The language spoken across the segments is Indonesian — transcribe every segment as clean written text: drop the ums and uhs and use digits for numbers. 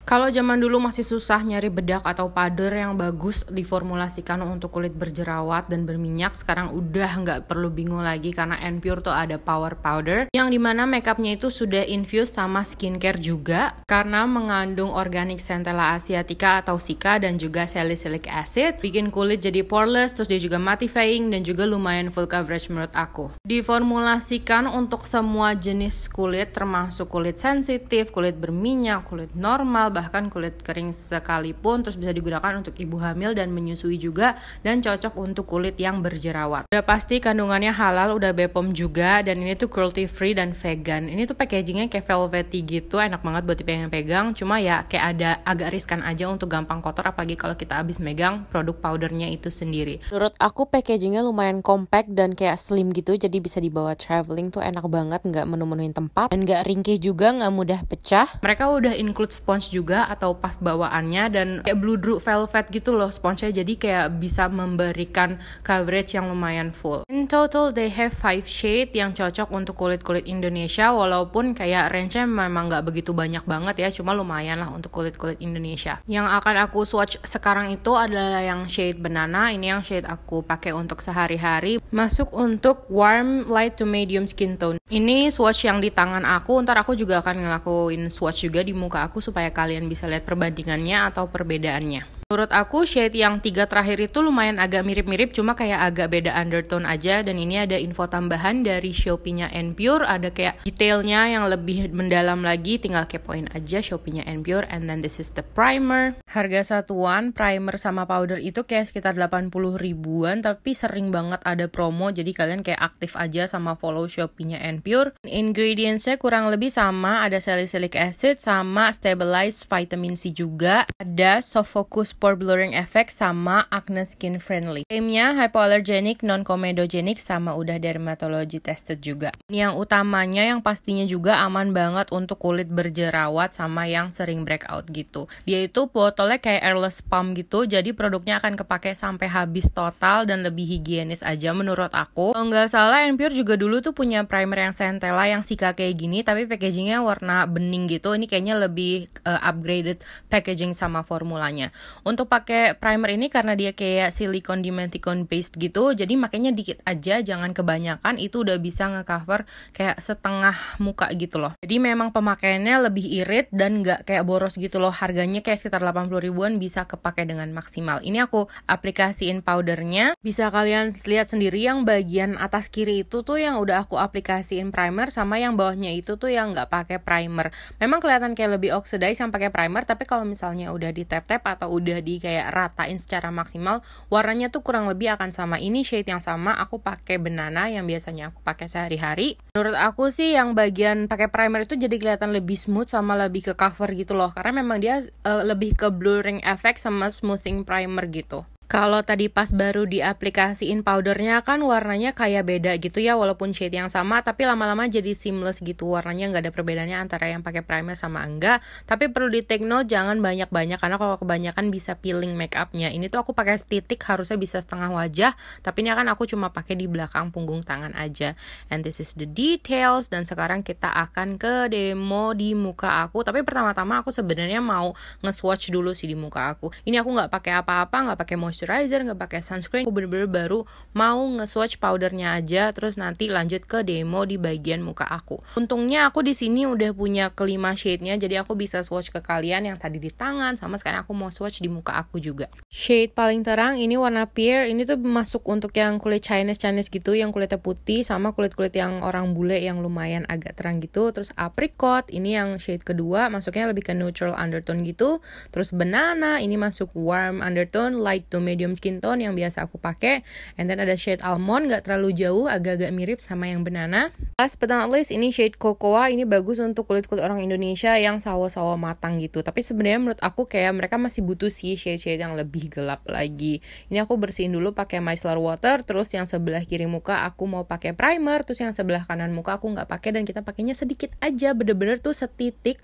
Kalau zaman dulu masih susah nyari bedak atau powder yang bagus diformulasikan untuk kulit berjerawat dan berminyak, sekarang udah nggak perlu bingung lagi karena N-Pure tuh ada power powder yang dimana makeupnya itu sudah infused sama skincare juga karena mengandung organic centella asiatica atau SICA dan juga salicylic acid, bikin kulit jadi poreless, terus dia juga mattifying dan juga lumayan full coverage menurut aku. Diformulasikan untuk semua jenis kulit termasuk kulit sensitif, kulit berminyak, kulit normal, bahkan kulit kering sekalipun, terus bisa digunakan untuk ibu hamil dan menyusui juga, dan cocok untuk kulit yang berjerawat. Udah pasti kandungannya halal, udah BPOM juga, dan ini tuh cruelty free dan vegan. Ini tuh packagingnya kayak velvety gitu, enak banget buat dipegang-pegang, cuma ya kayak ada agak riskan aja untuk gampang kotor, apalagi kalau kita habis megang produk powdernya itu sendiri. Menurut aku packagingnya lumayan compact dan kayak slim gitu, jadi bisa dibawa traveling tuh enak banget, nggak menu-menuin tempat, dan nggak ringkih juga, nggak mudah pecah. Mereka udah include sponge juga atau puff bawaannya, dan kayak blue drop velvet gitu loh sponge-nya, jadi kayak bisa memberikan coverage yang lumayan full. In total they have 5 shade yang cocok untuk kulit-kulit Indonesia, walaupun kayak range-nya memang nggak begitu banyak banget ya, cuma lumayan lah untuk kulit-kulit Indonesia. Yang akan aku swatch sekarang itu adalah yang shade banana, ini yang shade aku pakai untuk sehari-hari, masuk untuk warm light to medium skin tone. Ini swatch yang di tangan aku, ntar aku juga akan ngelakuin swatch juga di muka aku supaya kalian bisa lihat perbandingannya atau perbedaannya. Menurut aku shade yang 3 terakhir itu lumayan agak mirip-mirip, cuma kayak agak beda undertone aja, dan ini ada info tambahan dari Shopee-nya N-Pure, ada kayak detailnya yang lebih mendalam lagi, tinggal kepoin aja Shopee-nya N-Pure. And then this is the primer. Harga satuan primer sama powder itu kayak sekitar 80 ribuan, tapi sering banget ada promo, jadi kalian kayak aktif aja sama follow Shopee-nya N-Pure. Ingredients-nya kurang lebih sama, ada salicylic acid sama stabilized vitamin C juga, ada soft focus pore blurring effect sama acne skin friendly. Klaimnya hypoallergenic, non-comedogenic, sama udah dermatology tested juga. Yang utamanya yang pastinya juga aman banget untuk kulit berjerawat sama yang sering breakout gitu. Dia itu botolnya kayak airless pump gitu, jadi produknya akan kepake sampai habis total dan lebih higienis aja menurut aku. Kalau nggak salah N-Pure juga dulu tuh punya primer yang centella yang SICA kayak gini, tapi packagingnya warna bening gitu. Ini kayaknya lebih upgraded packaging sama formulanya. Untuk pakai primer ini karena dia kayak silicone dimethicone based gitu, jadi makanya dikit aja, jangan kebanyakan, itu udah bisa ngecover kayak setengah muka gitu loh. Jadi memang pemakaiannya lebih irit dan nggak kayak boros gitu loh. Harganya kayak sekitar 80 ribuan bisa kepake dengan maksimal. Ini aku aplikasiin powdernya, bisa kalian lihat sendiri yang bagian atas kiri itu tuh yang udah aku aplikasiin primer, sama yang bawahnya itu tuh yang nggak pakai primer. Memang kelihatan kayak lebih oxidize yang pakai primer, tapi kalau misalnya udah di tap-tap atau udah di kayak ratain secara maksimal, warnanya tuh kurang lebih akan sama. Ini shade yang sama, aku pakai banana yang biasanya aku pakai sehari-hari. Menurut aku sih yang bagian pakai primer itu jadi kelihatan lebih smooth sama lebih ke cover gitu loh, karena memang dia lebih ke blurring effect sama smoothing primer gitu. Kalau tadi pas baru diaplikasiin powdernya kan warnanya kayak beda gitu ya, walaupun shade yang sama, tapi lama-lama jadi seamless gitu, warnanya nggak ada perbedaannya antara yang pakai primer sama enggak. Tapi perlu di take note jangan banyak-banyak, karena kalau kebanyakan bisa peeling makeupnya. Ini tuh aku pakai titik, harusnya bisa setengah wajah, tapi ini kan aku cuma pakai di belakang punggung tangan aja. And this is the details, dan sekarang kita akan ke demo di muka aku. Tapi pertama-tama aku sebenarnya mau nge-swatch dulu sih di muka aku. Ini aku nggak pakai apa-apa, nggak pakai moisturizer, nggak pakai sunscreen. Aku bener-bener baru mau nge-swatch powdernya aja, terus nanti lanjut ke demo di bagian muka aku. Untungnya aku di sini udah punya kelima shade-nya, jadi aku bisa swatch ke kalian yang tadi di tangan, sama sekarang aku mau swatch di muka aku juga. Shade paling terang ini warna pear, ini tuh masuk untuk yang kulit Chinese gitu, yang kulitnya putih, sama kulit-kulit yang orang bule yang lumayan agak terang gitu. Terus apricot, ini yang shade kedua, masuknya lebih ke neutral undertone gitu. Terus banana, ini masuk warm undertone, light to medium skin tone yang biasa aku pakai. And then ada shade almond, gak terlalu jauh, agak-agak mirip sama yang banana. Last but not least, ini shade cocoa. Ini bagus untuk kulit-kulit orang Indonesia yang sawo-sawo matang gitu. Tapi sebenarnya menurut aku kayak mereka masih butuh sih shade-shade yang lebih gelap lagi. Ini aku bersihin dulu pakai micellar water. Terus yang sebelah kiri muka aku mau pakai primer. Terus yang sebelah kanan muka aku nggak pakai, dan kita pakainya sedikit aja, bener-bener tuh setitik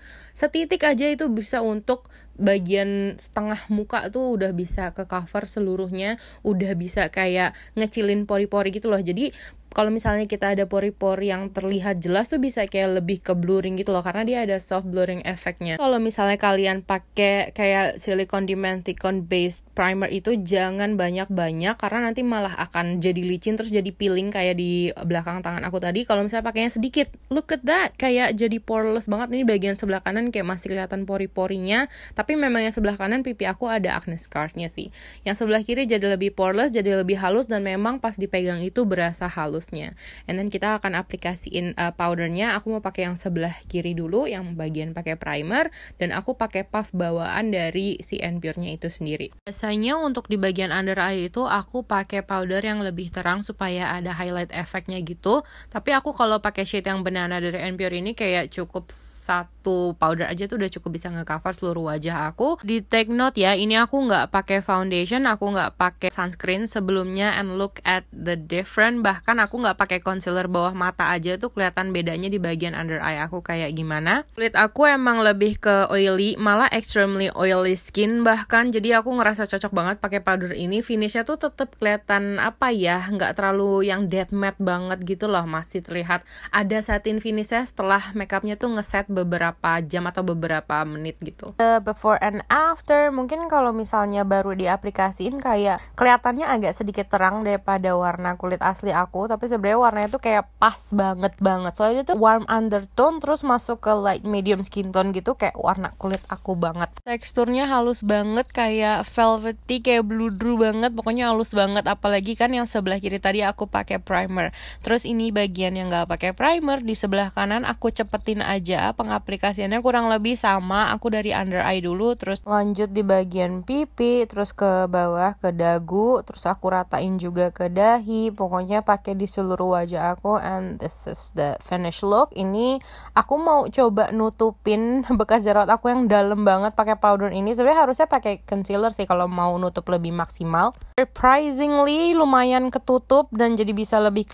aja, itu bisa untuk bagian setengah muka tuh udah bisa ke cover seluruhnya, udah bisa kayak ngecilin pori-pori gitu loh. Jadi Kalau misalnya kita ada pori-pori yang terlihat jelas tuh bisa kayak lebih ke blurring gitu loh, karena dia ada soft blurring efeknya. Kalau misalnya kalian pakai kayak silicone dimethicone based primer itu jangan banyak-banyak, karena nanti malah akan jadi licin terus jadi peeling kayak di belakang tangan aku tadi. Kalau misalnya pakainya sedikit, look at that, kayak jadi poreless banget. Ini bagian sebelah kanan kayak masih kelihatan pori-porinya, tapi memang yang sebelah kanan pipi aku ada acne scar-nya sih. Yang sebelah kiri jadi lebih poreless, jadi lebih halus, dan memang pas dipegang itu berasa halusnya. And then kita akan aplikasiin powdernya. Aku mau pakai yang sebelah kiri dulu, yang bagian pakai primer, dan aku pakai puff bawaan dari si N-Pure-nya itu sendiri. Biasanya untuk di bagian under eye itu aku pakai powder yang lebih terang supaya ada highlight efeknya gitu. Tapi aku kalau pakai shade yang banana dari N-Pure ini kayak cukup satu powder aja tuh udah cukup bisa nge-cover seluruh wajah aku. Di take note ya, ini aku nggak pakai foundation, aku nggak pakai sunscreen sebelumnya, and look at the difference. Bahkan aku nggak pakai concealer bawah mata aja tuh kelihatan bedanya di bagian under eye aku kayak gimana. Kulit aku emang lebih ke oily, malah extremely oily skin bahkan, jadi aku ngerasa cocok banget pakai powder ini. Finishnya tuh tetap kelihatan apa ya, nggak terlalu yang dead matte banget gitu loh, masih terlihat ada satin finishnya setelah makeupnya tuh ngeset beberapa jam atau beberapa menit gitu. Before and after, mungkin kalau misalnya baru diaplikasiin kayak kelihatannya agak sedikit terang daripada warna kulit asli aku, tapi sebenarnya warnanya tuh kayak pas banget. Soalnya itu warm undertone terus masuk ke light medium skin tone gitu, kayak warna kulit aku banget. Teksturnya halus banget, kayak velvety, kayak bludru banget, pokoknya halus banget. Apalagi kan yang sebelah kiri tadi aku pakai primer. Terus ini bagian yang nggak pakai primer, di sebelah kanan aku cepetin aja pengaplikasiannya, kurang lebih sama. Aku dari under eye dulu, terus lanjut di bagian pipi, terus ke bawah ke dagu, terus aku ratain juga ke dahi. Pokoknya pakai di seluruh wajah aku, and this is the finished look. Ini aku mau coba nutupin bekas jerawat aku yang dalam banget pakai powder ini. Sebenarnya harusnya pakai concealer sih kalau mau nutup lebih maksimal. Surprisingly lumayan ketutup dan jadi bisa lebih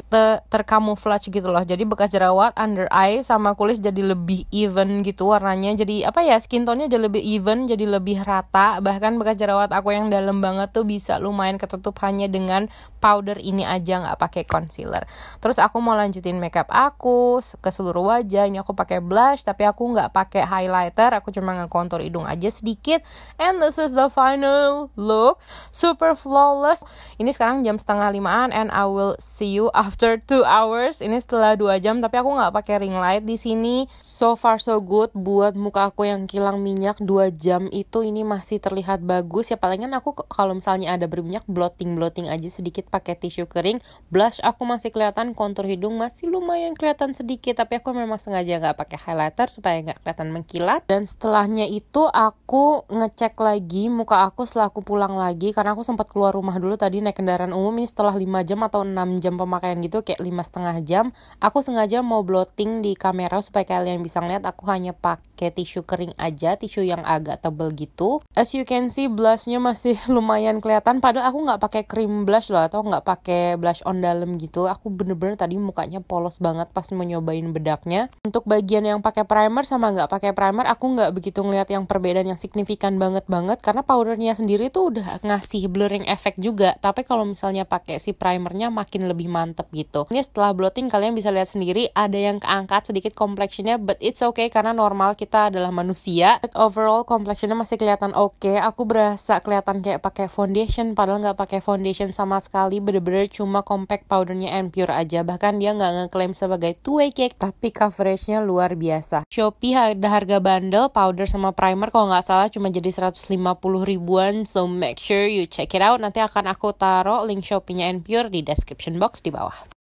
tercamouflage gitu loh. Jadi bekas jerawat under eye sama kulit jadi lebih even gitu warnanya. Jadi apa ya, skin tone-nya jadi lebih even, jadi lebih rata. Bahkan bekas jerawat aku yang dalam banget tuh bisa lumayan ketutup hanya dengan powder ini aja, nggak pakai concealer. Terus aku mau lanjutin makeup aku ke seluruh wajah. Ini aku pakai blush, tapi aku nggak pakai highlighter. Aku cuma nge-contour hidung aja sedikit. And this is the final look, super flawless. Ini sekarang jam 4:30-an, and I will see you after 2 hours. Ini setelah 2 jam, tapi aku nggak pakai ring light di sini. So far so good buat muka aku yang kilang minyak 2 jam itu, ini masih terlihat bagus. Ya palingan aku kalau misalnya ada berminyak blotting aja sedikit pakai tisu kering. Blush aku masih kelihatan, kontur hidung masih lumayan kelihatan sedikit, tapi aku memang sengaja nggak pakai highlighter supaya nggak kelihatan mengkilat. Dan setelahnya itu aku ngecek lagi muka aku setelah aku pulang lagi, karena aku sempat keluar rumah dulu tadi naik kendaraan umum. Ini setelah 5 jam atau 6 jam pemakaian gitu, kayak 5,5 jam. Aku sengaja mau blotting di kamera supaya kalian bisa ngeliat aku hanya pakai tisu kering aja, tisu yang agak tebel gitu. As you can see, blushnya masih lumayan kelihatan, padahal aku nggak pakai cream blush loh, atau nggak pakai blush on dalam gitu. Aku bener-bener tadi mukanya polos banget pas mau nyobain bedaknya. Untuk bagian yang pakai primer sama nggak pakai primer, aku nggak begitu ngeliat yang perbedaan yang signifikan banget, karena powdernya sendiri tuh udah ngasih blurring effect juga. Tapi kalau misalnya pakai si primernya makin lebih mantep gitu. Ini setelah blotting kalian bisa lihat sendiri ada yang keangkat sedikit complexionnya, but it's okay karena normal, kita adalah manusia. But overall complexionnya masih kelihatan oke. Aku berasa kelihatan kayak pakai foundation, padahal nggak pakai foundation sama sekali. Bener-bener cuma compact powdernya N-Pure aja. Bahkan dia nggak ngeklaim sebagai two-way cake, tapi coveragenya luar biasa. Shopee ada harga bundle powder sama primer kalau nggak salah cuma jadi 150 ribuan. So make sure you check it out. Nanti akan aku taruh link Shopee-nya N-Pure di description box di bawah.